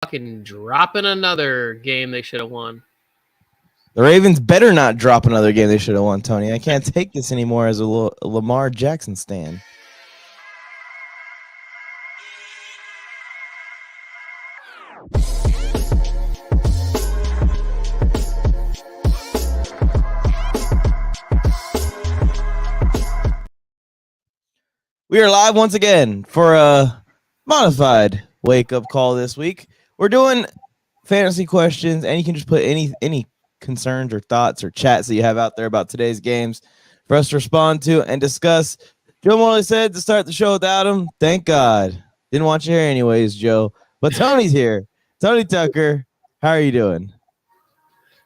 fucking dropping another game they should have won. The Ravens better not drop another game they should have won, Tony. I can't take this anymore as a Lamar Jackson stan. We are live once again for a modified wake-up call this week. We're doing fantasy questions, and you can just put any concerns or thoughts or chats that you have out there about today's games for us to respond to and discuss. Joe Morley said to start the show without him. Thank God. Didn't want you here anyways, Joe. But Tony's here. Tony Tucker, how are you doing?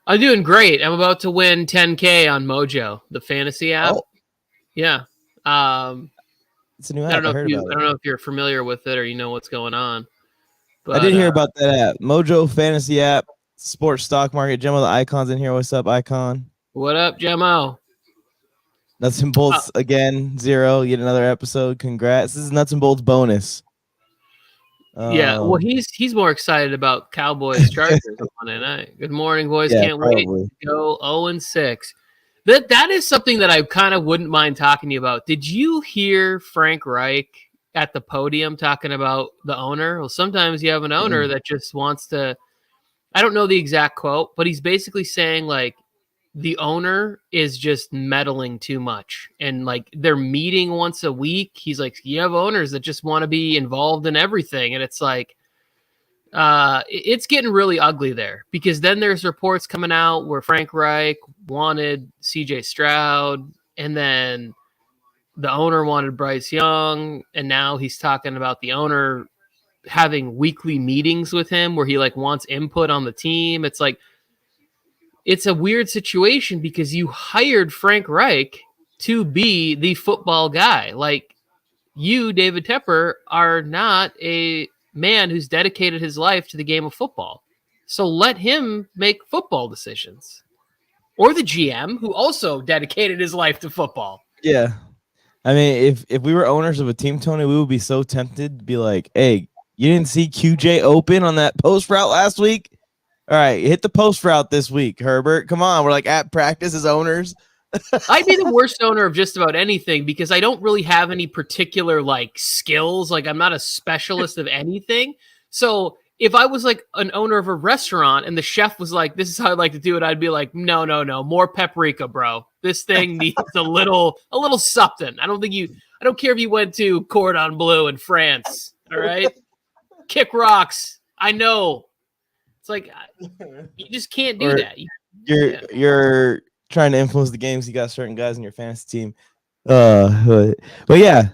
I'm doing great. I'm about to win 10K on Mojo, the fantasy app. Oh. Yeah. It's a new app. I don't know if you're familiar with it or you know what's going on. But, I did hear about that app. Mojo fantasy app, sports stock market. Gemmo, the Icon's in here. What's up, Icon? What up, Gemmo? Nuts and bolts again, 0. Yet another episode. Congrats. This is Nuts and Bolts bonus. Yeah, well, he's more excited about Cowboys Chargers on Monday night. Good morning, boys. Yeah, can't wait to go 0-6. That is something that I kind of wouldn't mind talking to you about. Did you hear Frank Reich at the podium talking about the owner? Well, sometimes you have an owner that just wants to, I don't know the exact quote, but he's basically saying like the owner is just meddling too much. And like they're meeting once a week. He's like, you have owners that just want to be involved in everything. And it's like, it's getting really ugly there because then there's reports coming out where Frank Reich wanted CJ Stroud and then the owner wanted Bryce Young. And now he's talking about the owner having weekly meetings with him where he like wants input on the team. It's like, it's a weird situation because you hired Frank Reich to be the football guy. Like you, David Tepper, are not a man who's dedicated his life to the game of football. So let him make football decisions. Or the GM who also dedicated his life to football. Yeah. I mean, if we were owners of a team, Tony, we would be so tempted to be like, hey, you didn't see QJ open on that post route last week? All right, hit the post route this week, Herbert. Come on, we're like at practice as owners. I'd be the worst owner of just about anything because I don't really have any particular like skills. Like I'm not a specialist of anything. So if I was like an owner of a restaurant and the chef was like, this is how I'd like to do it, I'd be like, no, more paprika, bro. This thing needs a little something. I don't care if you went to Cordon Bleu in France. All right. Kick rocks. I know. It's like you just can't do that. You're trying to influence the games. You got certain guys in your fantasy team. But yeah,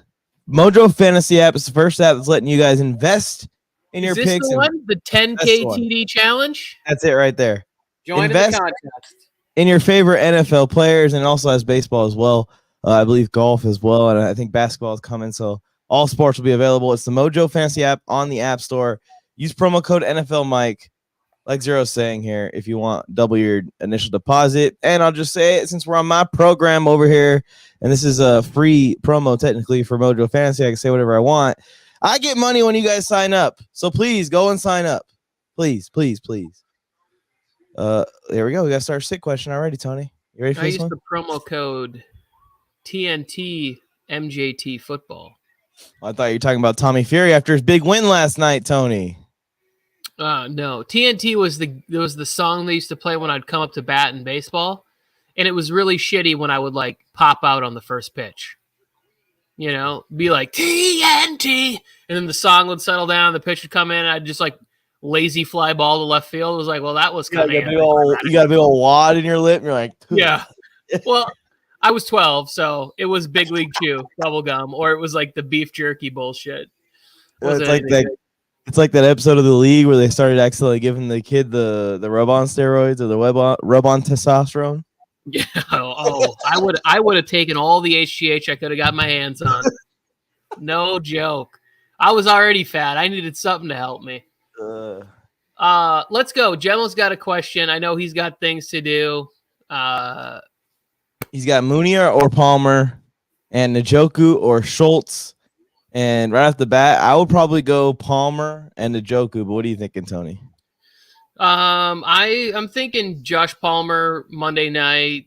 Mojo Fantasy app is the first app that's letting you guys invest in your picks. Is this the one? The 10K TD challenge? That's it right there. Join the contest. In your favorite NFL players, and it also has baseball as well. I believe golf as well, and I think basketball is coming. So all sports will be available. It's the Mojo Fantasy app on the App Store. Use promo code NFL Mike. Like Zero's saying here, if you want double your initial deposit. And I'll just say it since we're on my program over here, and this is a free promo technically for Mojo Fantasy. I can say whatever I want. I get money when you guys sign up. So please go and sign up. Please, please, please. There we go. We got to start our sick question already, Tony. You ready for this one? I used the promo code TNT MJT Football. I thought you were talking about Tommy Fury after his big win last night, Tony. No, TNT was the song they used to play when I'd come up to bat in baseball, and it was really shitty when I would like pop out on the first pitch. You know, be like TNT, and then the song would settle down, the pitch would come in, and I'd just like lazy fly ball to left field. It was like, well, that was kind of you got a big old wad in your lip, and you're like, yeah. Well, I was 12, so it was Big League Chew bubble gum, or it was like the beef jerky bullshit. It's like that. It's like that episode of The League where they started accidentally giving the kid the rub-on steroids or the rub-on testosterone. Yeah. I would have taken all the HGH I could have got my hands on. No joke. I was already fat. I needed something to help me. Let's go. Gemmo's got a question. I know he's got things to do. He's got Mooney or Palmer and Njoku or Schultz And right off the bat, I would probably go Palmer and Njoku. But what are you thinking, Tony? I'm thinking Josh Palmer Monday night.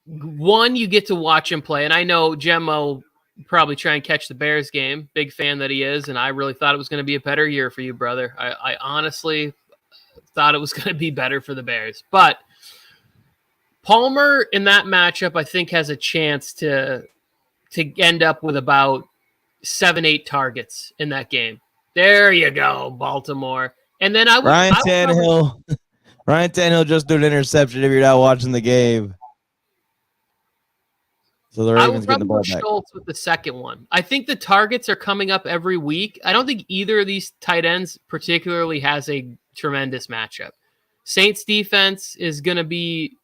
One, you get to watch him play, and I know Gemmo probably try and catch the Bears game. Big fan that he is, and I really thought it was going to be a better year for you, brother. I honestly thought it was going to be better for the Bears, but Palmer in that matchup, I think, has a chance to end up with about 7-8 targets in that game. There you go, Baltimore. And then Ryan Tannehill. Ryan Tannehill just threw an interception if you're not watching the game. So the Ravens getting the ball back. Schultz with the second one. I think the targets are coming up every week. I don't think either of these tight ends particularly has a tremendous matchup. Saints defense is going to be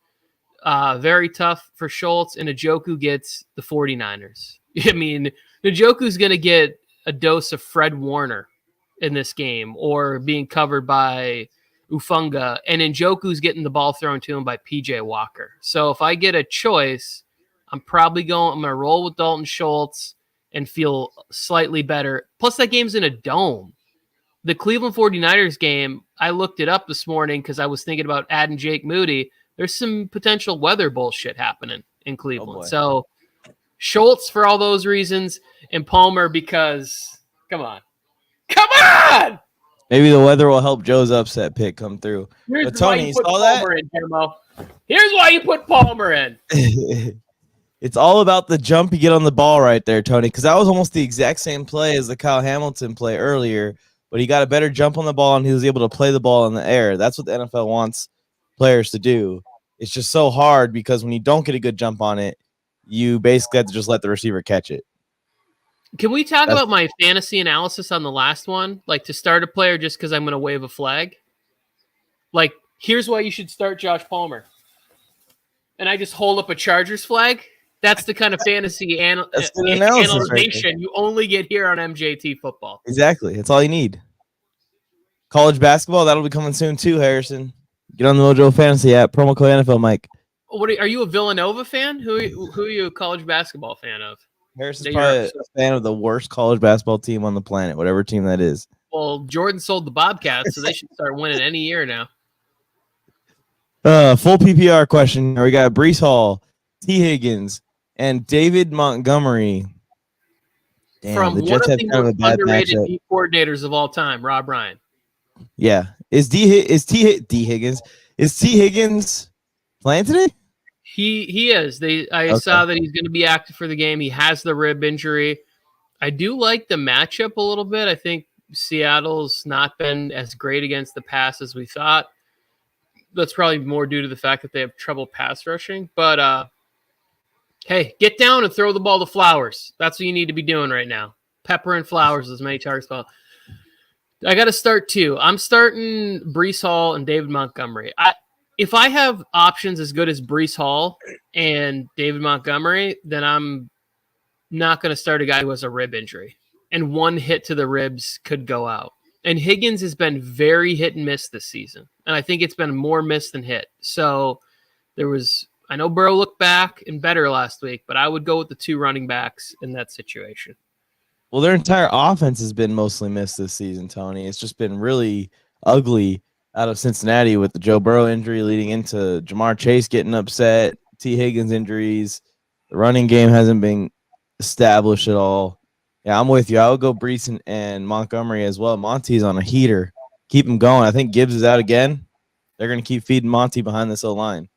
very tough for Schultz, and Njoku gets the 49ers. I mean, Njoku's going to get a dose of Fred Warner in this game or being covered by Ufunga, and Njoku's getting the ball thrown to him by PJ Walker. So if I get a choice, I'm going to roll with Dalton Schultz and feel slightly better. Plus, that game's in a dome. The Cleveland 49ers game, I looked it up this morning because I was thinking about adding Jake Moody. There's some potential weather bullshit happening in Cleveland. So Schultz for all those reasons and Palmer because, come on. Maybe the weather will help Joe's upset pick come through. Here's Tony, you saw that? Here's why you put Palmer in. It's all about the jump you get on the ball right there, Tony, because that was almost the exact same play as the Kyle Hamilton play earlier, but he got a better jump on the ball and he was able to play the ball in the air. That's what the NFL wants players to do. It's just so hard because when you don't get a good jump on it, you basically have to just let the receiver catch it. Can we talk about my fantasy analysis on the last one? Like to start a player just because I'm going to wave a flag? Like, here's why you should start Josh Palmer. And I just hold up a Chargers flag? That's the kind of fantasy analysis right you only get here on MJT Football. Exactly. That's all you need. College basketball, that'll be coming soon too, Harrison. Get on the Mojo Fantasy app, promo code NFL Mike. Are you a Villanova fan? Who are you a college basketball fan of? Harrison's probably a fan of the worst college basketball team on the planet, whatever team that is. Well, Jordan sold the Bobcats, so they should start winning any year now. Full PPR question. We got Breece Hall, T. Higgins, and David Montgomery. Damn, from one of the most underrated D coordinators of all time, Rob Ryan. Yeah. Is T. Higgins playing today? He is. I saw that he's going to be active for the game. He has the rib injury. I do like the matchup a little bit. I think Seattle's not been as great against the pass as we thought. That's probably more due to the fact that they have trouble pass rushing. But, hey, get down and throw the ball to Flowers. That's what you need to be doing right now. Pepper and Flowers as many targets as possible. I got to start two. I'm starting Breece Hall and David Montgomery. If I have options as good as Breece Hall and David Montgomery, then I'm not going to start a guy who has a rib injury. And one hit to the ribs could go out. And Higgins has been very hit and miss this season. And I think it's been more miss than hit. So I know Burrow looked back and better last week, but I would go with the two running backs in that situation. Well, their entire offense has been mostly missed this season, Tony. It's just been really ugly out of Cincinnati with the Joe Burrow injury leading into Jamar Chase getting upset, T. Higgins injuries. The running game hasn't been established at all. Yeah, I'm with you. I would go Breece and Montgomery as well. Monty's on a heater. Keep him going. I think Gibbs is out again. They're going to keep feeding Monty behind this O-line.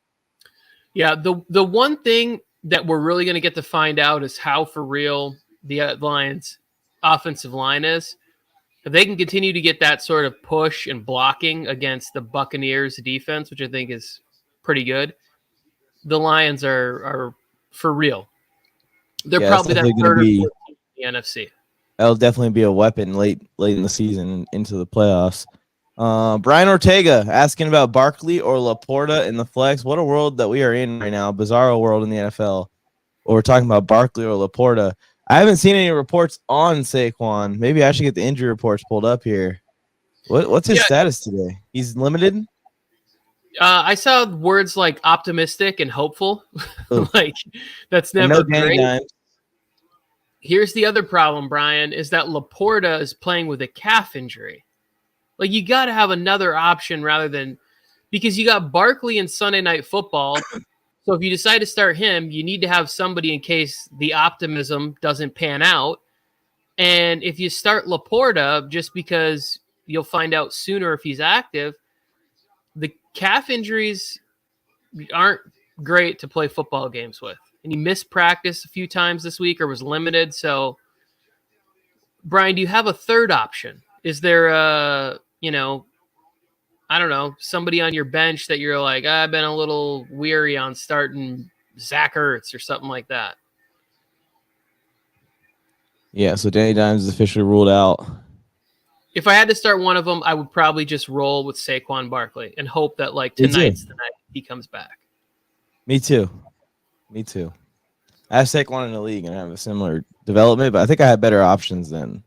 Yeah, the one thing that we're really going to get to find out is how for real the Lions' offensive line is. If they can continue to get that sort of push and blocking against the Buccaneers defense, which I think is pretty good, the Lions are for real. They're probably that third or fourth team in the NFC. That'll definitely be a weapon late in the season into the playoffs. Brian Ortega asking about Barkley or Laporta in the flex. What a world that we are in right now. Bizarro world in the NFL. We're talking about Barkley or Laporta. I haven't seen any reports on Saquon. Maybe I should get the injury reports pulled up here. What's his status today? He's limited? I saw words like optimistic and hopeful. Like, that's never great. Here's the other problem, Brian, is that Laporta is playing with a calf injury. Like, you got to have another option rather than – because you got Barkley in Sunday Night Football. So if you decide to start him, you need to have somebody in case the optimism doesn't pan out. And if you start Laporta, just because you'll find out sooner if he's active, the calf injuries aren't great to play football games with. And he missed practice a few times this week or was limited. So, Brian, do you have a third option? Is there I don't know, somebody on your bench that you're like, I've been a little weary on starting Zach Ertz or something like that? Yeah, so Danny Dimes is officially ruled out. If I had to start one of them, I would probably just roll with Saquon Barkley and hope that tonight's the night he comes back. Me too. I have Saquon in the league and I have a similar development, but I think I have better options than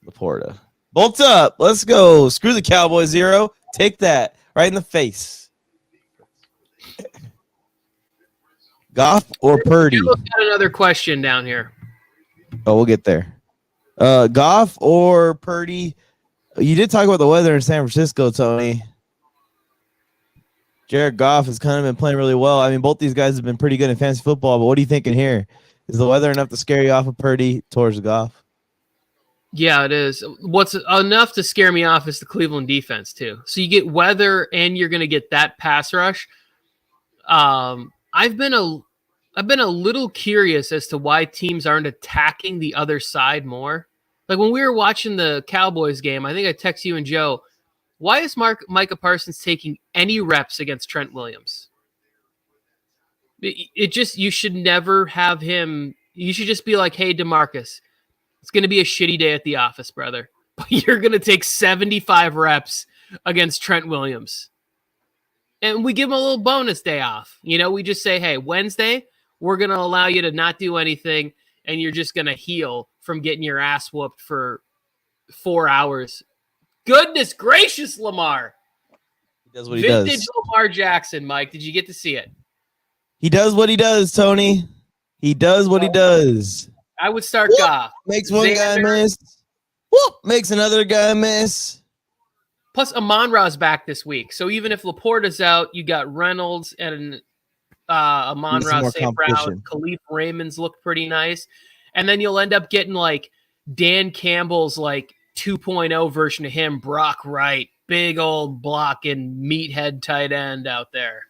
Laporta. Bolt up. Let's go. Screw the Cowboys 0. Take that right in the face. Goff or Purdy? We've got another question down here. Oh, we'll get there. Goff or Purdy? You did talk about the weather in San Francisco, Tony. Jared Goff has kind of been playing really well. I mean, both these guys have been pretty good in fantasy football, but what are you thinking here? Is the weather enough to scare you off of Purdy towards Goff? Yeah, it is. What's enough to scare me off is the Cleveland defense, too. So you get weather and you're going to get that pass rush. I've been a little curious as to why teams aren't attacking the other side more. Like when we were watching the Cowboys game, I think I texted you and Joe, why is Micah Parsons taking any reps against Trent Williams? You should never have him. You should just be like, hey, DeMarcus, it's going to be a shitty day at the office, brother. But you're going to take 75 reps against Trent Williams. And we give him a little bonus day off. We just say, hey, Wednesday, we're going to allow you to not do anything, and you're just going to heal from getting your ass whooped for 4 hours. Goodness gracious, Lamar. He does what he does. Vintage Lamar Jackson, Mike. Did you get to see it? He does what he does, Tony. He does what he does. I would start Goff. Makes one guy miss. Whoop, makes another guy miss. Plus, Amon-Ra's back this week. So even if Laporta's out, you got Reynolds and Amon-Ra, St. Brown. Khalif Raymond's looked pretty nice. And then you'll end up getting Dan Campbell's 2.0 version of him, Brock Wright, big old blocking meathead tight end out there.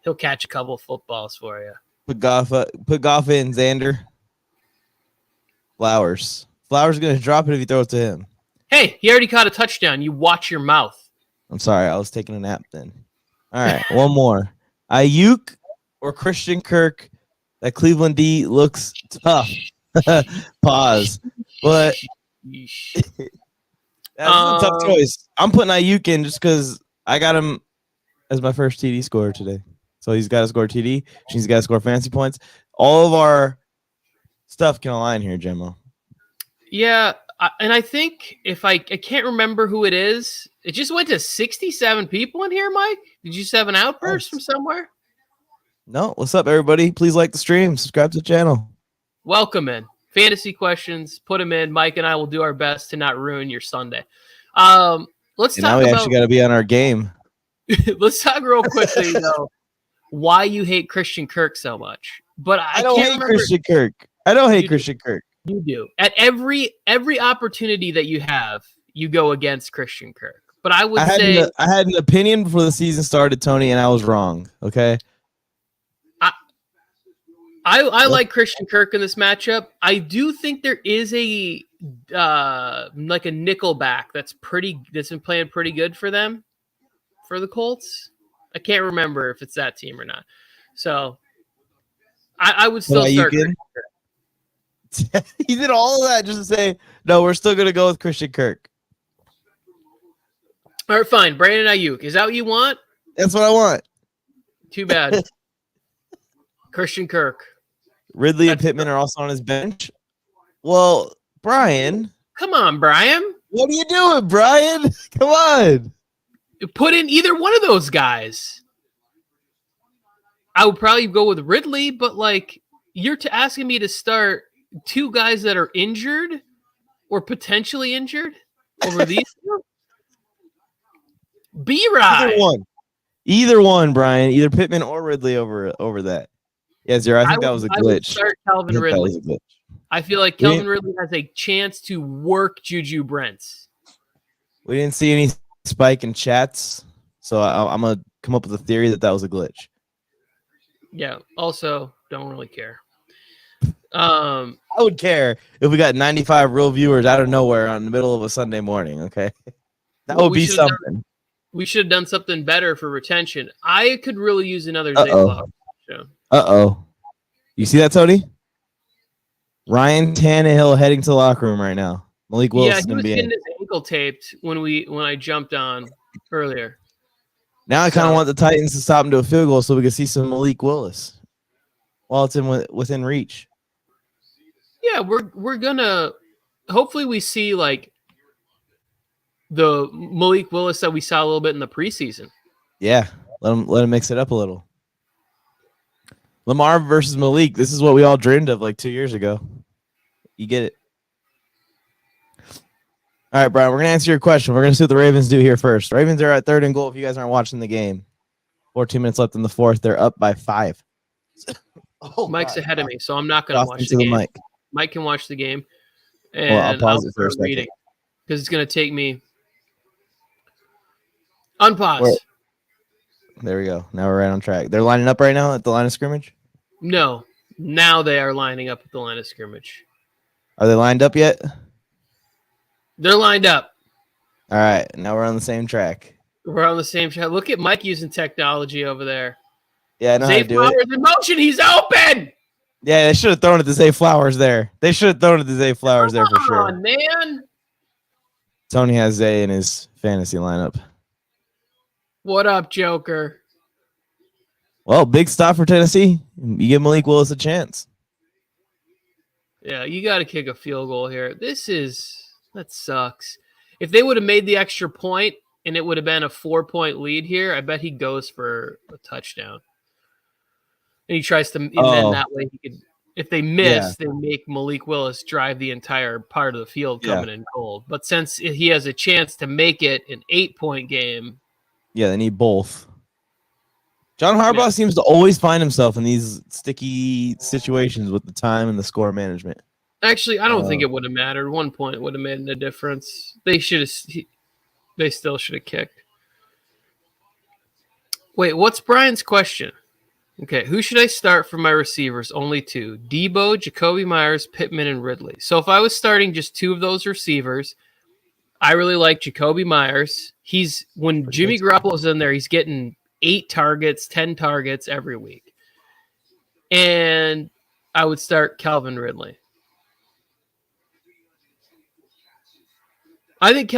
He'll catch a couple of footballs for you. Put Goff in, Xander. Flowers is going to drop it if you throw it to him. Hey, he already caught a touchdown. You watch your mouth. I'm sorry. I was taking a nap then. All right, one more. Ayuk or Christian Kirk? That Cleveland D looks tough. Pause. But that's a tough choice. I'm putting Ayuk in just because I got him as my first TD scorer today. So he's got to score TD. He's got to score fantasy points. All of our stuff can align here, Gemmo. Yeah, and I think if I can't remember who it is. It just went to 67 people in here, Mike. Did you just have an outburst from somewhere? No. What's up, everybody? Please like the stream. Subscribe to the channel. Welcome in. Fantasy questions, put them in. Mike and I will do our best to not ruin your Sunday. Let's talk now we actually got to be on our game. Let's talk real quickly, though, why you hate Christian Kirk so much. But I don't hate Christian Kirk. I don't hate Christian Kirk. You do. At every opportunity that you have, you go against Christian Kirk. But I had an opinion before the season started, Tony, and I was wrong. Okay. I like Christian Kirk in this matchup. I do think there is a nickelback that's been playing pretty good for them, for the Colts. I can't remember if it's that team or not. So I would still start. He did all of that just to say, no, we're still going to go with Christian Kirk. All right, fine. Brandon Ayuk. Is that what you want? That's what I want. Too bad. Christian Kirk. Ridley and Pittman are also on his bench. Well, Brian. Come on, Brian. What are you doing, Brian? Come on. Put in either one of those guys. I would probably go with Ridley, but you're asking me to start two guys that are injured or potentially injured over these two? B-Ride. Either one, Brian. Either Pittman or Ridley over that. Yeah, Zero. I think that was a glitch. I would start Calvin Ridley. I feel like Calvin Ridley has a chance to work Juju Brents. We didn't see any spike in chats, so I'm going to come up with a theory that was a glitch. Yeah, also, don't really care. I would care if we got 95 real viewers out of nowhere on the middle of a Sunday morning, okay? That would be something. We should have done something better for retention. I could really use another Zay Flowers. Uh-oh. You see that, Tony? Ryan Tannehill heading to the locker room right now. Malik Willis is going to be getting his ankle taped when I jumped on earlier. Now I kind of want the Titans to stop him to a field goal so we can see some Malik Willis while it's within reach. Yeah, we're gonna hopefully we see like the Malik Willis that we saw a little bit in the preseason. Yeah, let him mix it up a little. Lamar versus Malik. This is what we all dreamed of like 2 years ago. You get it. All right, Brian, we're going to answer your question. We're going to see what the Ravens do here first. Ravens are at 3rd and goal if you guys aren't watching the game. 14 minutes left in the 4th. They're up by 5. Mike's ahead of me, so I'm not going to watch the game. Mike can watch the game. And I'll pause it for a second. Because it's going to take me. Unpause. There we go. Now we're right on track. They're lining up right now at the line of scrimmage? No. Now they are lining up at the line of scrimmage. Are they lined up yet? They're lined up. All right. Now we're on the same track. We're on the same track. Look at Mike using technology over there. Yeah, I know how to do it. Zay Flowers in motion. He's open. Yeah, they should have thrown it to Zay Flowers there. There for sure. Come on, man. Tony has Zay in his fantasy lineup. What up, Joker? Well, big stop for Tennessee. You give Malik Willis a chance. Yeah, you got to kick a field goal here. That sucks. If they would have made the extra point and it would have been a 4-point lead here, I bet he goes for a touchdown. And he tries to, and then that way he could. If they miss, they make Malik Willis drive the entire part of the field coming in cold. But since he has a chance to make it an 8-point game. Yeah, they need both. John Harbaugh seems to always find himself in these sticky situations with the time and the score management. Actually, I don't think it would have mattered. 1 point would have made a difference. They still should have kicked. Wait, what's Brian's question? Okay, who should I start for my receivers? Only 2. Debo, Jacoby Myers, Pittman, and Ridley. So if I was starting just 2 of those receivers, I really like Jacoby Myers. When Jimmy Garoppolo's in there, he's getting 8 targets, 10 targets every week. And I would start Calvin Ridley. I think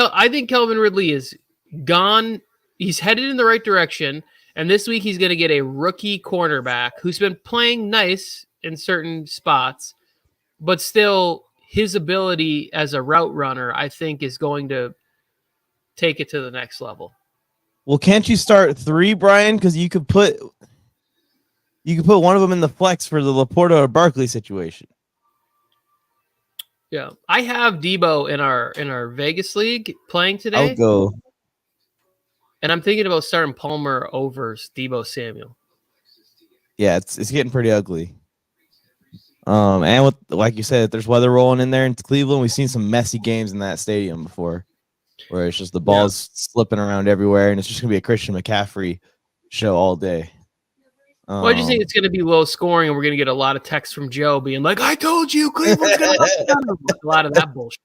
Calvin Ridley is gone. He's headed in the right direction. And this week he's going to get a rookie cornerback who's been playing nice in certain spots, but still his ability as a route runner, I think, is going to take it to the next level. Well, can't you start 3, Brian? Because you could put one of them in the flex for the Laporta or Barkley situation. Yeah, I have Debo in our Vegas league playing today. I'll go. And I'm thinking about starting Palmer over Debo Samuel. Yeah, it's getting pretty ugly. And with, like you said, there's weather rolling in there in Cleveland. We've seen some messy games in that stadium before, where it's just the ball's slipping around everywhere, and it's just gonna be a Christian McCaffrey show all day. Well, I just think it's gonna be low scoring, and we're gonna get a lot of texts from Joe being like, "I told you, Cleveland's gonna a lot of that bullshit."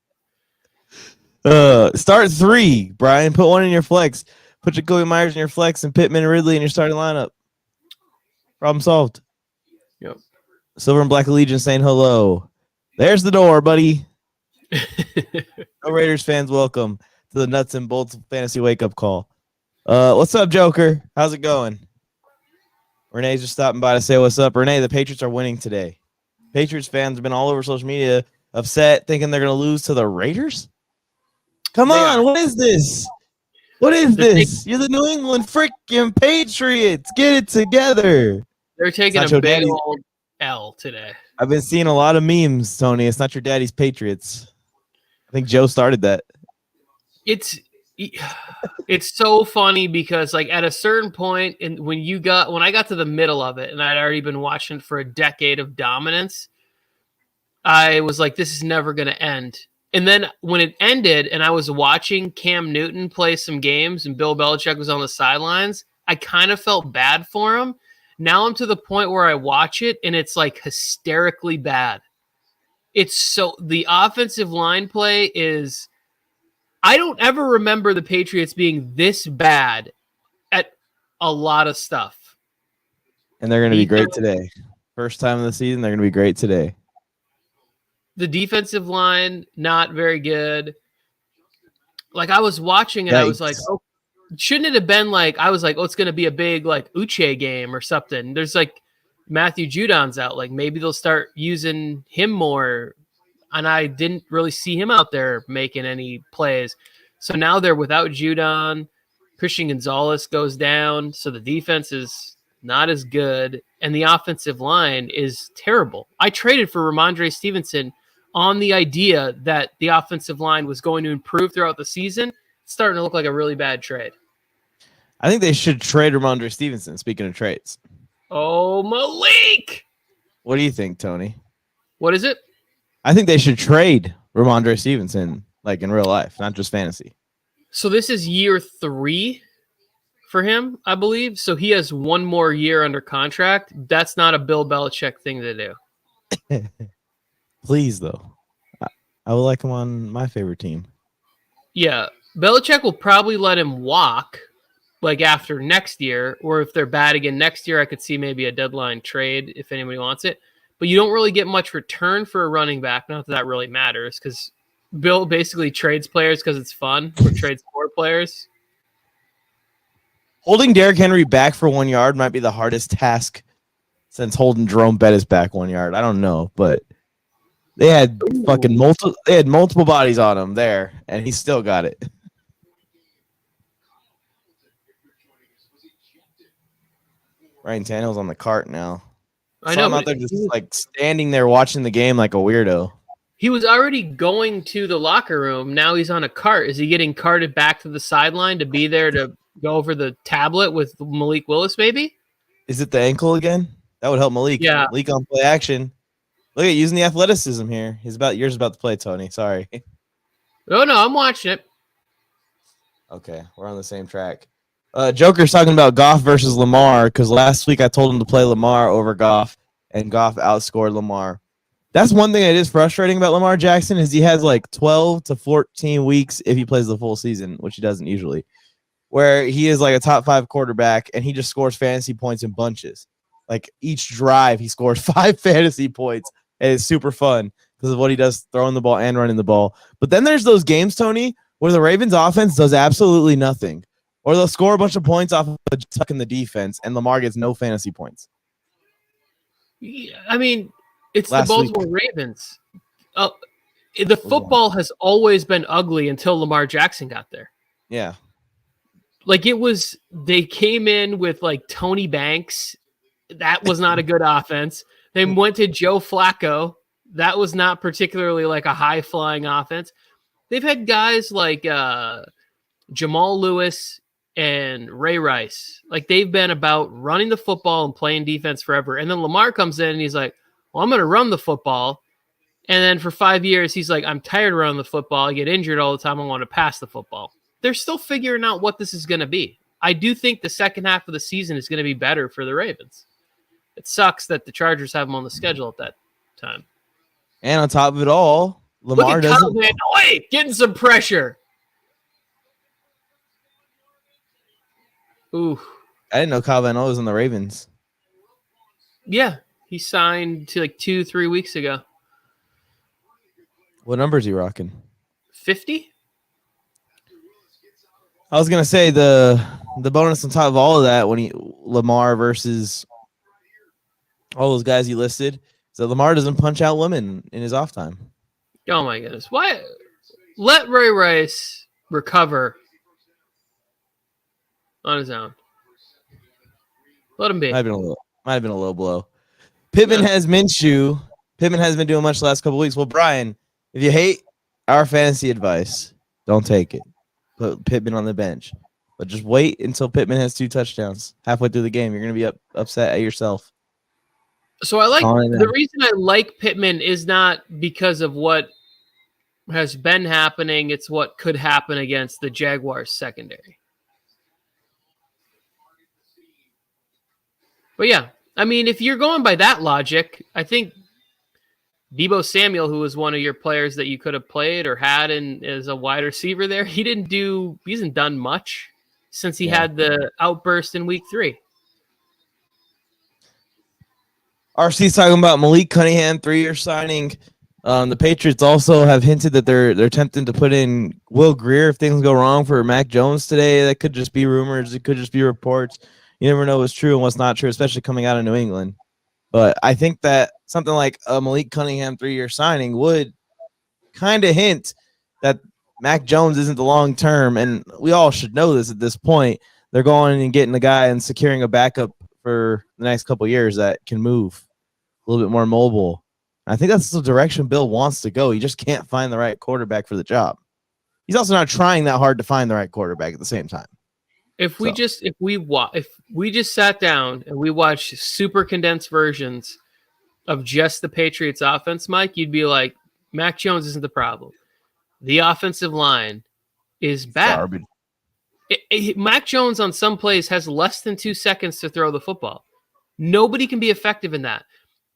Start 3, Brian. Put 1 in your flex. Put Jacoby Myers in your flex and Pittman and Ridley in your starting lineup. Problem solved. Yep. Silver and Black Allegiance saying hello. There's the door, buddy. No Raiders fans, welcome to the Nuts and Bolts Fantasy Wake Up Call. What's up, Joker? How's it going? Renee's just stopping by to say what's up. Renee, the Patriots are winning today. Patriots fans have been all over social media upset, thinking they're going to lose to the Raiders. Come on, what is this? What is this? You're the New England freaking Patriots. Get it together. They're taking a big old L today. I've been seeing a lot of memes, Tony. It's not your daddy's Patriots. I think Joe started that. It's so funny because like at a certain point, and when I got to the middle of it, and I'd already been watching it for a decade of dominance, I was like, this is never going to end. And then when it ended, and I was watching Cam Newton play some games, and Bill Belichick was on the sidelines, I kind of felt bad for him. Now I'm to the point where I watch it, and it's like hysterically bad. The offensive line play is. I don't ever remember the Patriots being this bad at a lot of stuff. And they're going to be great today. First time of the season, they're going to be great today. The defensive line, not very good. Like, I was watching it, I was like, oh, shouldn't it have been like, I was like, oh, it's going to be a big, like, Uche game or something. There's, like, Matthew Judon's out. Like, maybe they'll start using him more. And I didn't really see him out there making any plays. So now they're without Judon. Christian Gonzalez goes down. So the defense is not as good. And the offensive line is terrible. I traded for Ramondre Stevenson on the idea that the offensive line was going to improve throughout the season. It's starting to look like a really bad trade. I think they should trade Ramondre Stevenson, speaking of trades. Oh, Malik! What do you think, Tony? What is it? I think they should trade Ramondre Stevenson, like in real life, not just fantasy. So this is year 3 for him, I believe. So he has 1 more year under contract. That's not a Bill Belichick thing to do. Please, though. I would like him on my favorite team. Yeah. Belichick will probably let him walk like after next year, or if they're bad again next year, I could see maybe a deadline trade if anybody wants it. But you don't really get much return for a running back. Not that that really matters because Bill basically trades players because it's fun or trades for players. Holding Derrick Henry back for 1 yard might be the hardest task since holding Jerome Bettis back 1 yard. I don't know, but they had multiple bodies on him there, and he still got it. Ryan Tannehill's on the cart now. I know. I'm out there just like standing there watching the game like a weirdo. He was already going to the locker room. Now he's on a cart. Is he getting carted back to the sideline to be there to go over the tablet with Malik Willis, maybe? Is it the ankle again? That would help Malik. Yeah. Malik on play action. Look at using the athleticism here. Yours about to play, Tony. Sorry. Oh, no, I'm watching it. Okay, we're on the same track. Joker's talking about Goff versus Lamar because last week I told him to play Lamar over Goff, and Goff outscored Lamar. That's one thing that is frustrating about Lamar Jackson is he has like 12 to 14 weeks if he plays the full season, which he doesn't usually, where he is like a top 5 quarterback and he just scores fantasy points in bunches. Like each drive, he scores 5 fantasy points, and it's super fun because of what he does throwing the ball and running the ball. But then there's those games, Tony, where the Ravens offense does absolutely nothing. Or they'll score a bunch of points off of tuck in the defense, and Lamar gets no fantasy points. I mean, it's the Baltimore Ravens. The football has always been ugly until Lamar Jackson got there. Yeah. Like they came in with like Tony Banks. That was not a good offense. They went to Joe Flacco. That was not particularly like a high-flying offense. They've had guys like Jamal Lewis and Ray Rice. Like they've been about running the football and playing defense forever. And then Lamar comes in and he's like, well, I'm going to run the football. And then for 5 years, he's like, I'm tired of running the football. I get injured all the time. I want to pass the football. They're still figuring out what this is going to be. I do think the second half of the season is going to be better for the Ravens. It sucks that the Chargers have them on the schedule at that time. And on top of it all, Lamar doesn't. Kyle Van Noy getting some pressure. Ooh. I didn't know Kyle Van Noy was on the Ravens. Yeah, he signed to like 2-3 weeks ago. What number is he rocking? 50? I was gonna say the bonus on top of all of that when Lamar versus all those guys he listed, so Lamar doesn't punch out women in his off time. Oh my goodness! Why? Let Ray Rice recover on his own. Let him be. Might have been a little blow. Pittman has Minshew Pittman hasn't been doing much the last couple weeks. Well, Brian, if you hate our fantasy advice, don't take it. Put Pittman on the bench. But just wait until Pittman has 2 touchdowns halfway through the game. You're going to be upset at yourself. So I like the reason I like Pittman is not because of what has been happening. It's what could happen against the Jaguars secondary. But yeah, I mean, if you're going by that logic, I think Deebo Samuel, who was one of your players that you could have played or had as a wide receiver there, he hasn't done much since he had the outburst in week 3. RC's talking about Malik Cunningham 3-year signing. The Patriots also have hinted that they're attempting to put in Will Grier if things go wrong for Mac Jones today. That could just be rumors. It could just be reports. You never know what's true and what's not true, especially coming out of New England. But I think that something like a Malik Cunningham 3-year signing would kind of hint that Mac Jones isn't the long term, and we all should know this at this point. They're going and getting a guy and securing a backup for the next couple of years that can move a little bit more mobile. I think that's the direction Bill wants to go. He just can't find the right quarterback for the job. He's also not trying that hard to find the right quarterback at the same time. If we just sat down and we watched super condensed versions of just the Patriots offense, Mike, you'd be like, Mac Jones isn't the problem. The offensive line is bad. Mac Jones on some plays has less than 2 seconds to throw the football. Nobody can be effective in that.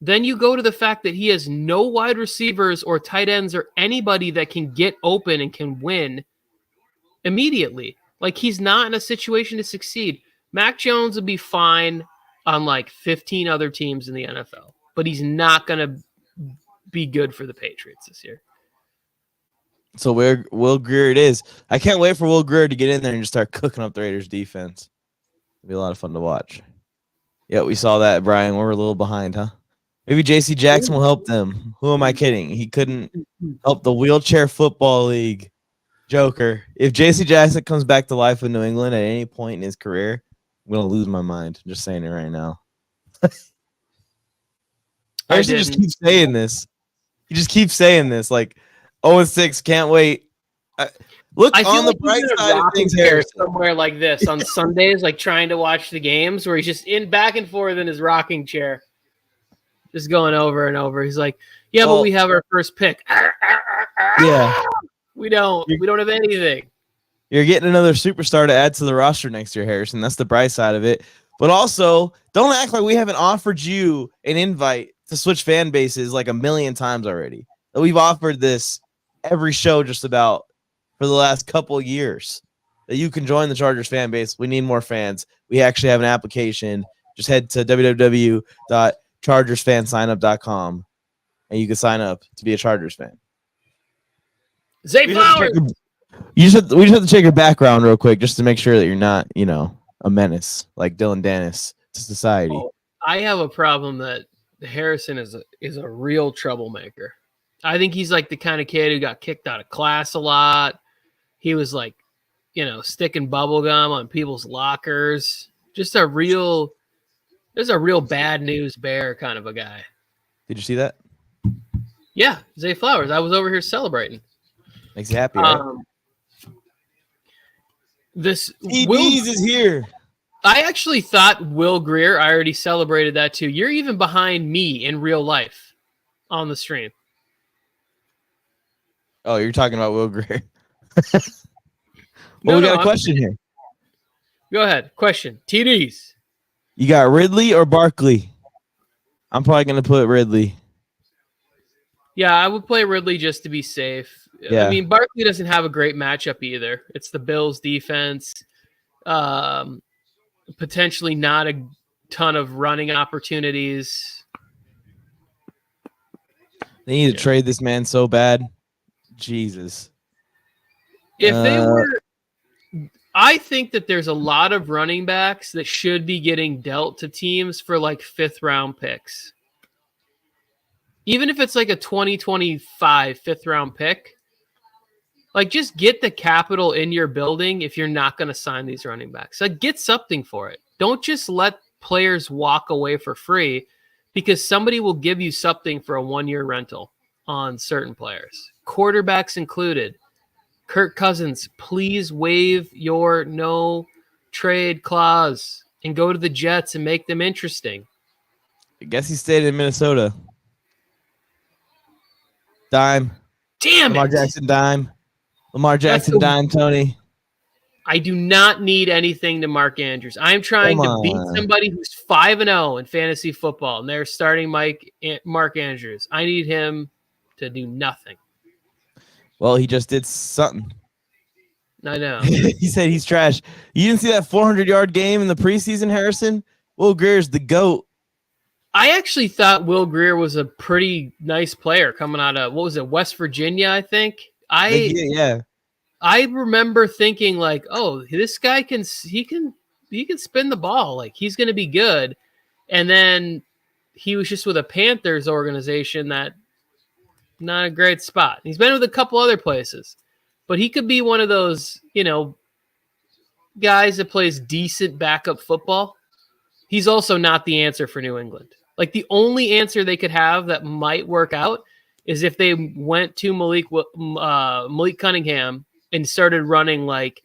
Then you go to the fact that he has no wide receivers or tight ends or anybody that can get open and can win immediately. Like, he's not in a situation to succeed. Mac Jones would be fine on like 15 other teams in the NFL, but he's not going to be good for the Patriots this year. So where Will Grier it is. I can't wait for Will Grier to get in there and just start cooking up the Raiders defense. It'll be a lot of fun to watch. Yeah, we saw that, Brian. We're a little behind, huh? Maybe J.C. Jackson will help them. Who am I kidding? He couldn't help the Wheelchair Football League. Joker. If J.C. Jackson comes back to life in New England at any point in his career, I'm going to lose my mind. I'm just saying it right now. Harrison just keeps saying this. He just keeps saying this. Like, 0-6, can't wait. Look on the bright side of things, Harrison. Somewhere like this on Sundays, like trying to watch the games where he's just in back and forth in his rocking chair. Just going over and over. He's like, yeah, but we have our first pick. Yeah. We don't have anything. You're getting another superstar to add to the roster next year, Harrison. That's the bright side of it. But also, don't act like we haven't offered you an invite to switch fan bases like a million times already. We've offered this every show just about for the last couple of years that you can join the Chargers fan base. We need more fans. We actually have an application. Just head to www.chargersfansignup.com and you can sign up to be a Chargers fan. Zay Flowers. We just have to check your background real quick just to make sure that you're not, a menace like Dylan Dennis to society. I have a problem that Harrison is a real troublemaker. I think he's like the kind of kid who got kicked out of class a lot. He was like, sticking bubble gum on people's lockers. Just a real bad news bear kind of a guy. Did you see that? Yeah, Zay Flowers. I was over here celebrating. Makes you happy, right? This EBs is here. I actually thought Will Grier. I already celebrated that too. You're even behind me in real life on the stream. Oh, you're talking about Will Grier. We got a question here. Go ahead. Question. TDs. You got Ridley or Barkley? I'm probably going to put Ridley. Yeah, I would play Ridley just to be safe. Yeah. I mean, Barkley doesn't have a great matchup either. It's the Bills defense. Potentially not a ton of running opportunities. They need to trade this man so bad. Jesus. If they were, I think that there's a lot of running backs that should be getting dealt to teams for like 5th round picks. Even if it's like a 2025 5th round pick, like just get the capital in your building if you're not going to sign these running backs. Like get something for it. Don't just let players walk away for free because somebody will give you something for a 1-year rental on certain players, quarterbacks included. Kirk Cousins, please waive your no trade clause and go to the Jets and make them interesting. I guess he stayed in Minnesota. Dime. Damn Lamar it. Jackson dime. Lamar Jackson dime, Tony. I do not need anything to Mark Andrews. I am trying to beat somebody who's 5-0 in fantasy football, and they're starting Mark Andrews. I need him to do nothing. Well, he just did something. I know. He said he's trash. You didn't see that 400-yard game in the preseason, Harrison? Will Greer's the GOAT. I actually thought Will Grier was a pretty nice player coming out of, what was it, West Virginia, I think? Yeah. I remember thinking like, oh, this guy can spin the ball. Like, he's going to be good. And then he was just with a Panthers organization that not a great spot. He's been with a couple other places, but he could be one of those, guys that plays decent backup football. He's also not the answer for New England. Like, the only answer they could have that might work out is if they went to Malik Cunningham and started running like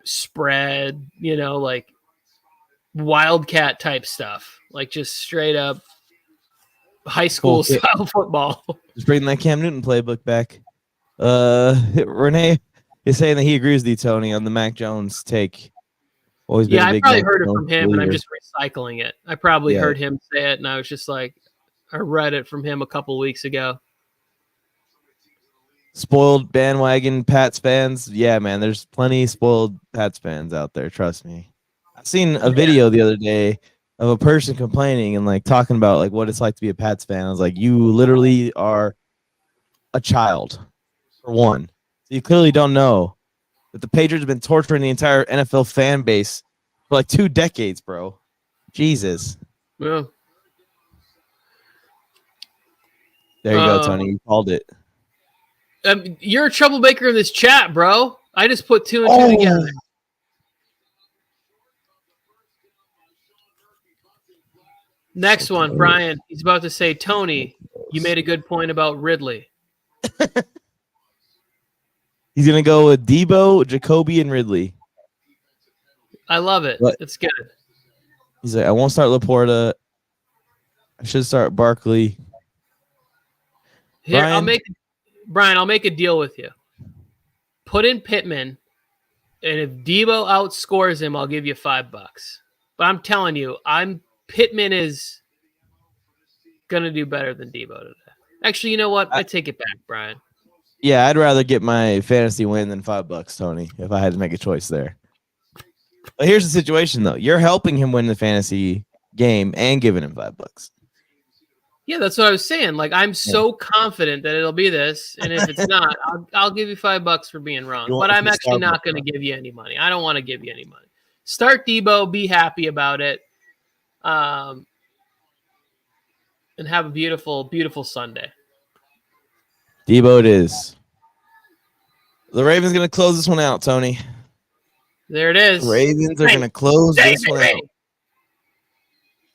spread, like wildcat type stuff, like just straight up high school style football. Just bringing that Cam Newton playbook back. Renee is saying that he agrees with you, Tony, on the Mac Jones take. Always been I probably heard it from him, and I'm just recycling it. I probably heard him say it, and I was just like, I read it from him a couple weeks ago. Spoiled bandwagon Pats fans. Yeah, man, there's plenty spoiled Pats fans out there. Trust me. I've seen a video the other day of a person complaining and like talking about like what it's like to be a Pats fan. I was like, you literally are a child, for one. So you clearly don't know that the Patriots have been torturing the entire NFL fan base for like 2 decades, bro. Jesus. Yeah. There you go, Tony. You called it. You're a troublemaker in this chat, bro. I just put 2 and 2 together. Next one, Brian. He's about to say, Tony, you made a good point about Ridley. He's going to go with Debo, Jacoby, and Ridley. I love it. It's good. He's like, I won't start Laporta. I should start Barkley. Here, Brian, I'll make a deal with you. Put in Pittman, and if Debo outscores him, I'll give you $5. But I'm telling you, Pittman is gonna do better than Debo today. Actually, you know what? I take it back, Brian. Yeah, I'd rather get my fantasy win than $5, Tony, if I had to make a choice there. But here's the situation, though. You're helping him win the fantasy game and giving him $5. Yeah, that's what I was saying. Like, I'm so confident that it'll be this, and if it's not, I'll give you $5 for being wrong. But I'm actually not going to give you any money. I don't want to give you any money. Start Debo, be happy about it, and have a beautiful, beautiful Sunday. Debo it is. The Ravens going to close this one out, Tony. There it is. The Ravens are going to close this one out.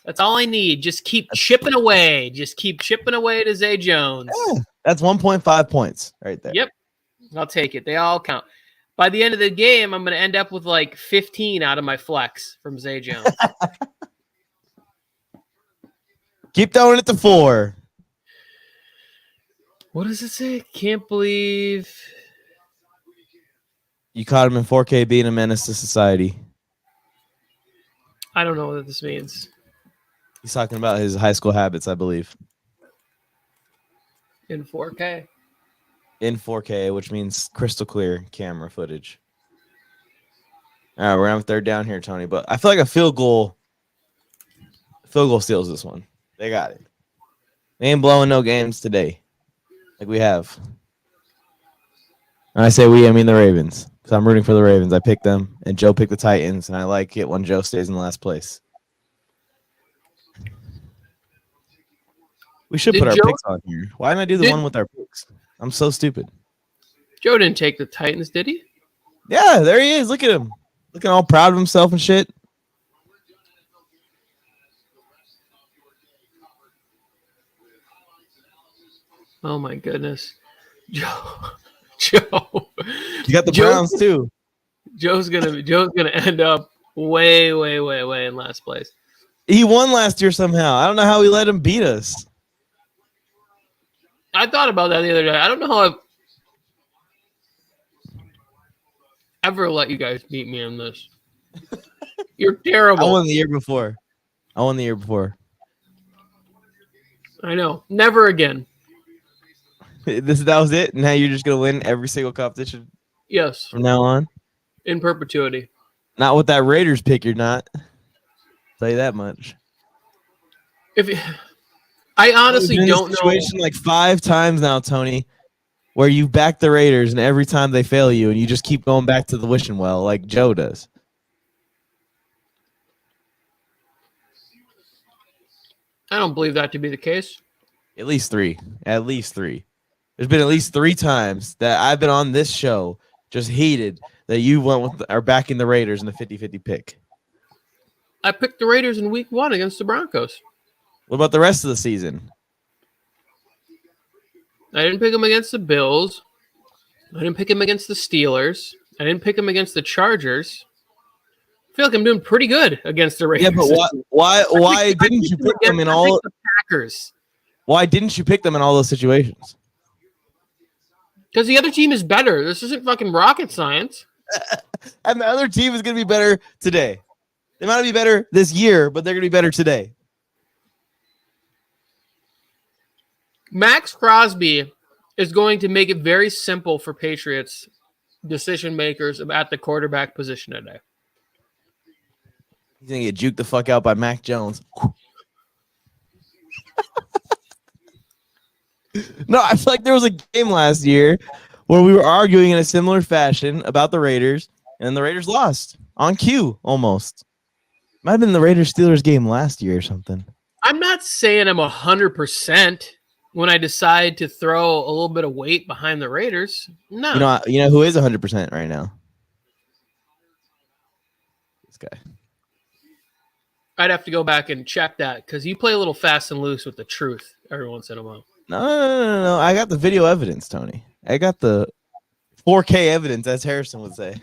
That's all I need. Just keep chipping away. Just keep chipping away to Zay Jones. Yeah, that's 1.5 points right there. Yep. I'll take it. They all count. By the end of the game, I'm going to end up with like 15 out of my flex from Zay Jones. Keep throwing it to 4. What does it say? Can't believe you caught him in 4K being a menace to society. I don't know what this means. He's talking about his high school habits, I believe. In 4K? In 4K, which means crystal clear camera footage. All right, we're going to have 3rd down here, Tony. But I feel like a field goal steals this one. They got it. They ain't blowing no games today like we have. And I say we, I mean the Ravens. Because I'm rooting for the Ravens. I picked them, and Joe picked the Titans, and I like it when Joe stays in the last place. We should put our picks on here. Why didn't I do the one with our picks? I'm so stupid. Joe didn't take the Titans, did he? Yeah, there he is. Look at him. Looking all proud of himself and shit. Oh my goodness, Joe. Joe. You got the Browns too. Joe's gonna end up way in last place. He won last year somehow. I don't know how he let him beat us. I thought about that the other day. I don't know how I've ever let you guys beat me in this. You're terrible. I won the year before. I know. Never again. That was it? Now you're just going to win every single competition? Yes. From now on? In perpetuity. Not with that Raiders pick, you're not. I'll tell you that much. I honestly don't know. Like 5 times now, Tony, where you back the Raiders and every time they fail you and you just keep going back to the wishing well like Joe does. I don't believe that to be the case. At least 3. There's been at least 3 times that I've been on this show just hated that you went with are backing the Raiders in the 50-50 pick. I picked the Raiders in week 1 against the Broncos. What about the rest of the season? I didn't pick them against the Bills. I didn't pick them against the Steelers. I didn't pick them against the Chargers. I feel like I'm doing pretty good against the Raiders. Yeah, but why didn't you pick them in all the Packers? Why didn't you pick them in all those situations? Because the other team is better. This isn't fucking rocket science. And the other team is going to be better today. They might not be better this year, but they're going to be better today. Max Crosby is going to make it very simple for Patriots decision makers at the quarterback position today. He's going to get juked the fuck out by Mac Jones. No, I feel like there was a game last year where we were arguing in a similar fashion about the Raiders, and the Raiders lost on cue almost. Might have been the Raiders-Steelers game last year or something. I'm not saying I'm 100% when I decide to throw a little bit of weight behind the Raiders. No. You know who is 100% right now? This guy. I'd have to go back and check that because you play a little fast and loose with the truth every once in a while. No. I got the video evidence, Tony. I got the 4K evidence, as Harrison would say.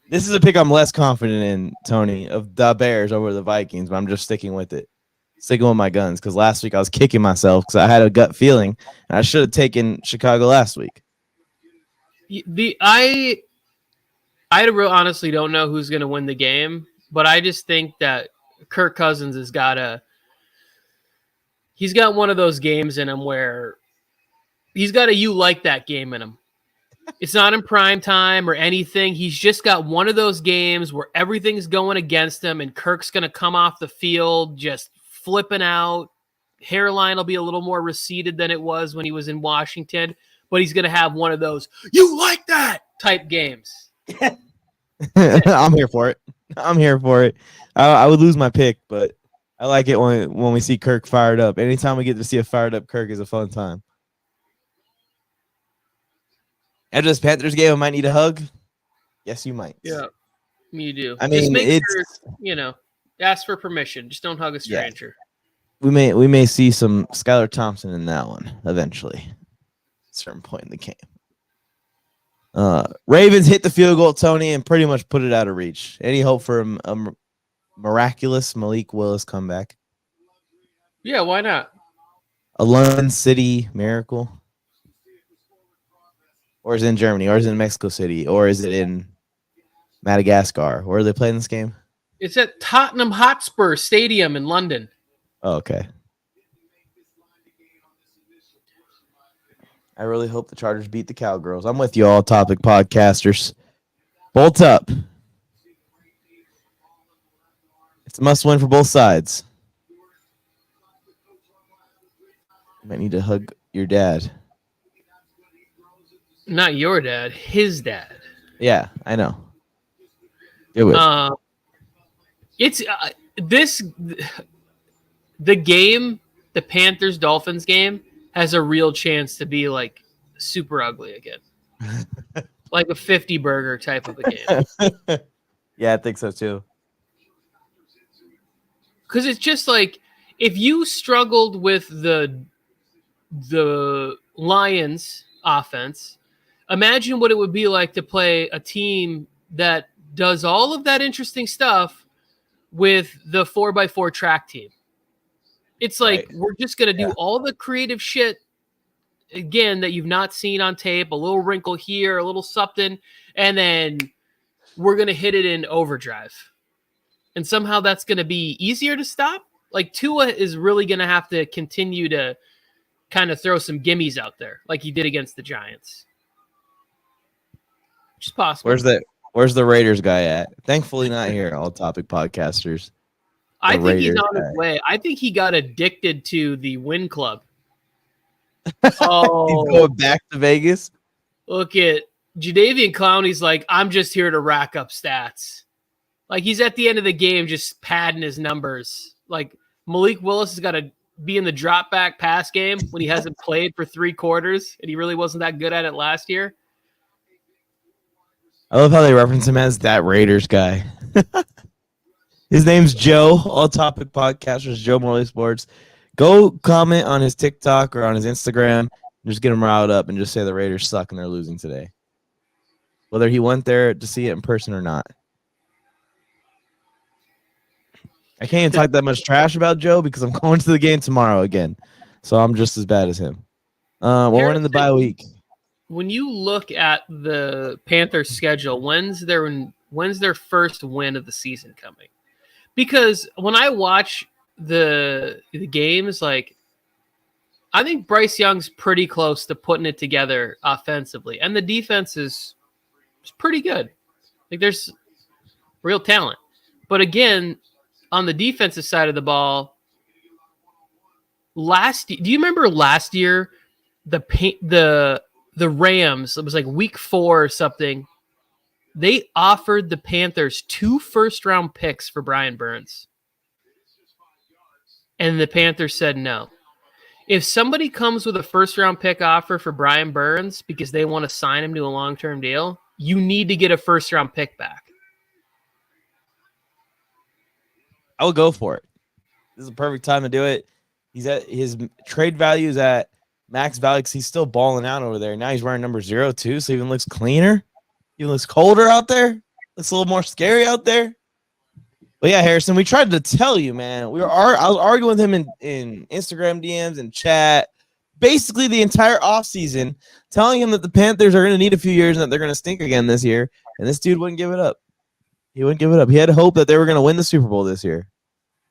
This is a pick I'm less confident in, Tony, of the Bears over the Vikings, but I'm just sticking with it. Sticking with my guns, because last week I was kicking myself because I had a gut feeling, and I should have taken Chicago last week. I honestly don't know who's going to win the game, but I just think that Kirk Cousins has he's got one of those games in him where he's got a you like that game in him. It's not in prime time or anything. He's just got one of those games where everything's going against him and Kirk's going to come off the field just flipping out. Hairline will be a little more receded than it was when he was in Washington, but he's going to have one of those you like that type games. I'm here for it. I would lose my pick, but I like it when we see Kirk fired up. Anytime we get to see a fired up Kirk is a fun time. After this Panthers game, I might need a hug. Yes, you might. Yeah, you do. I mean, just make sure, ask for permission. Just don't hug a stranger. Yeah. We may see some Skylar Thompson in that one eventually. At a certain point in the game. Ravens hit the field goal, Tony, and pretty much put it out of reach. Any hope for a miraculous Malik Willis comeback? Yeah, why not? A London City miracle? Or is it in Germany? Or is it in Mexico City? Or is it in Madagascar? Where are they playing this game? It's at Tottenham Hotspur Stadium in London. Oh, okay. I really hope the Chargers beat the Cowgirls. I'm with you all, topic podcasters. Bolt up. It's a must win for both sides. You might need to hug your dad. Not your dad, his dad. Yeah, I know. Do it. It's the game, the Panthers-Dolphins game, has a real chance to be like super ugly again. Like a 50 burger type of a game. Yeah, I think so too. Because it's just like if you struggled with the Lions offense, imagine what it would be like to play a team that does all of that interesting stuff with the 4x4 track team. It's like, we're just going to do all the creative shit again that you've not seen on tape, a little wrinkle here, a little something, and then we're going to hit it in overdrive. And somehow that's going to be easier to stop. Like, Tua is really going to have to continue to kind of throw some gimmies out there like he did against the Giants. Which is possible. Where's the Raiders guy at? Thankfully not here, All Topic Podcasters. I think Raiders he's on his way. I think he got addicted to the Win Club. Oh, he's going back to Vegas. Look at Jadeveon Clowney's like, I'm just here to rack up stats. Like, he's at the end of the game just padding his numbers. Like, Malik Willis has got to be in the drop back pass game when he hasn't played for 3 quarters and he really wasn't that good at it last year. I love how they reference him as that Raiders guy. His name's Joe, All Topic Podcasters, Joe Morley Sports. Go comment on his TikTok or on his Instagram and just get him riled up and just say the Raiders suck and they're losing today. Whether he went there to see it in person or not. I can't even talk that much trash about Joe because I'm going to the game tomorrow again. So I'm just as bad as him. We're in the bye week. When you look at the Panthers schedule, when's their first win of the season coming? Because when I watch the games, like, I think Bryce Young's pretty close to putting it together offensively, and the defense is pretty good. Like, there's real talent. But again, on the defensive side of the ball, do you remember last year the Rams, it was like week 4 or something, they offered the Panthers 2 first-round picks for Brian Burns. And the Panthers said no. If somebody comes with a first-round pick offer for Brian Burns because they want to sign him to a long-term deal, you need to get a first-round pick back. I would go for it. This is a perfect time to do it. He's at his trade value is at max value because he's still balling out over there. Now he's wearing number 0 too, so he even looks cleaner. Even looks colder out there. Looks a little more scary out there. But yeah, Harrison, we tried to tell you, man. I was arguing with him in Instagram DMs and chat, basically the entire offseason, telling him that the Panthers are going to need a few years and that they're going to stink again this year. And this dude wouldn't give it up. He wouldn't give it up. He had hope that they were going to win the Super Bowl this year.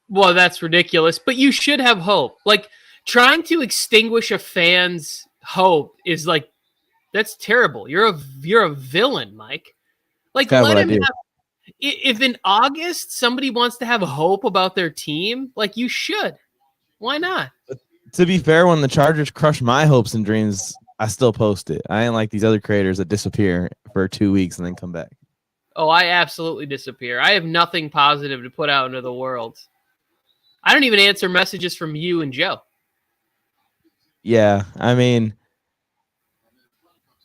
Well, that's ridiculous. But you should have hope. Like, trying to extinguish a fan's hope is like, that's terrible. You're a villain, Mike. Like, let him have. If in August somebody wants to have hope about their team, like, you should. Why not? But to be fair, when the Chargers crush my hopes and dreams, I still post it. I ain't like these other creators that disappear for 2 weeks and then come back. Oh, I absolutely disappear. I have nothing positive to put out into the world. I don't even answer messages from you and Joe. Yeah, I mean,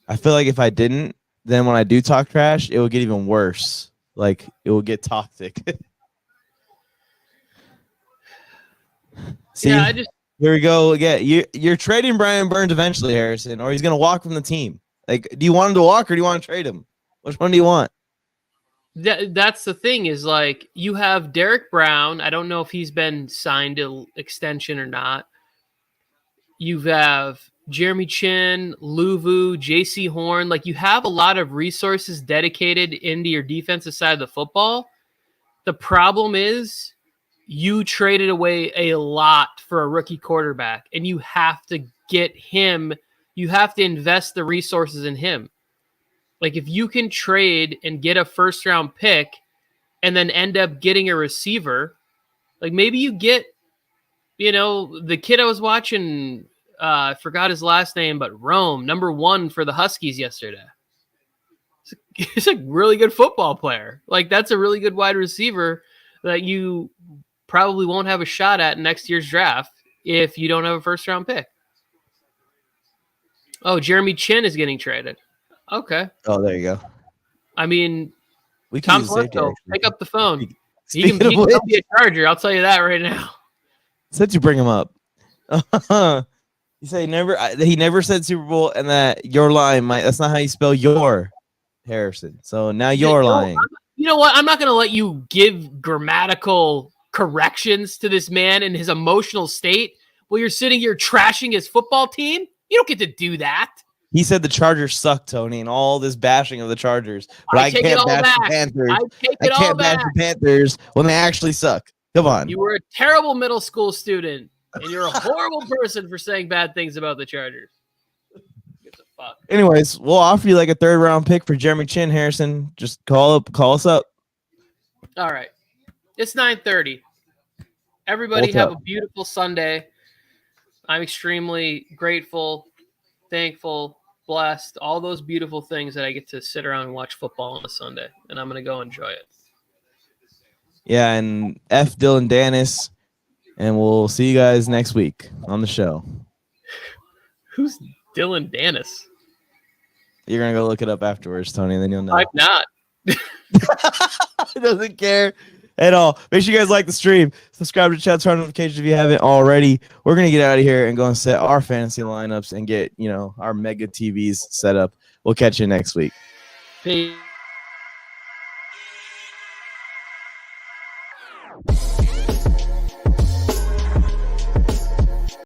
I feel like if I didn't, then when I do talk trash, it will get even worse. Like, it will get toxic. See, yeah, here we go again. You're trading Brian Burns eventually, Harrison, or he's going to walk from the team. Like, do you want him to walk or do you want to trade him? Which one do you want? That's the thing is, like, you have Derek Brown. I don't know if he's been signed to extension or not. You have Jeremy Chin, Luvu, JC Horn. Like, you have a lot of resources dedicated into your defensive side of the football. The problem is you traded away a lot for a rookie quarterback, and you have to get him. You have to invest the resources in him. Like, if you can trade and get a first-round pick and then end up getting a receiver, like, maybe you get, the kid I was watching, I forgot his last name, but Rome, number 1 for the Huskies yesterday. He's a really good football player. Like, that's a really good wide receiver that you probably won't have a shot at next year's draft if you don't have a first-round pick. Oh, Jeremy Chin is getting traded. Okay. Oh, there you go. I mean, we can Tom Flacco, pick up the phone. He can be a Charger. I'll tell you that right now. Since you bring him up, you say he never said Super Bowl, and that your line might. That's not how you spell your Harrison. So now you're lying. You know what? I'm not going to let you give grammatical corrections to this man in his emotional state while you're sitting here trashing his football team. You don't get to do that. He said the Chargers suck, Tony, and all this bashing of the Chargers. But I can't bash the Panthers. I can't bash the Panthers when they actually suck. Come on. You were a terrible middle school student, and you're a horrible person for saying bad things about the Chargers. Fuck. Anyways, we'll offer you like a 3rd round pick for Jeremy Chin, Harrison. Just call us up. All right. It's 9:30. Everybody have a beautiful Sunday. I'm extremely grateful, thankful, blessed, all those beautiful things that I get to sit around and watch football on a Sunday, and I'm going to go enjoy it. Yeah, and F. Dylan Dennis, and we'll see you guys next week on the show. Who's Dylan Dennis? You're going to go look it up afterwards, Tony, and then you'll know. I'm not. He doesn't care at all. Make sure you guys like the stream. Subscribe to the chat, turn on notifications if you haven't already. We're going to get out of here and go and set our fantasy lineups and get, our mega TVs set up. We'll catch you next week. Peace.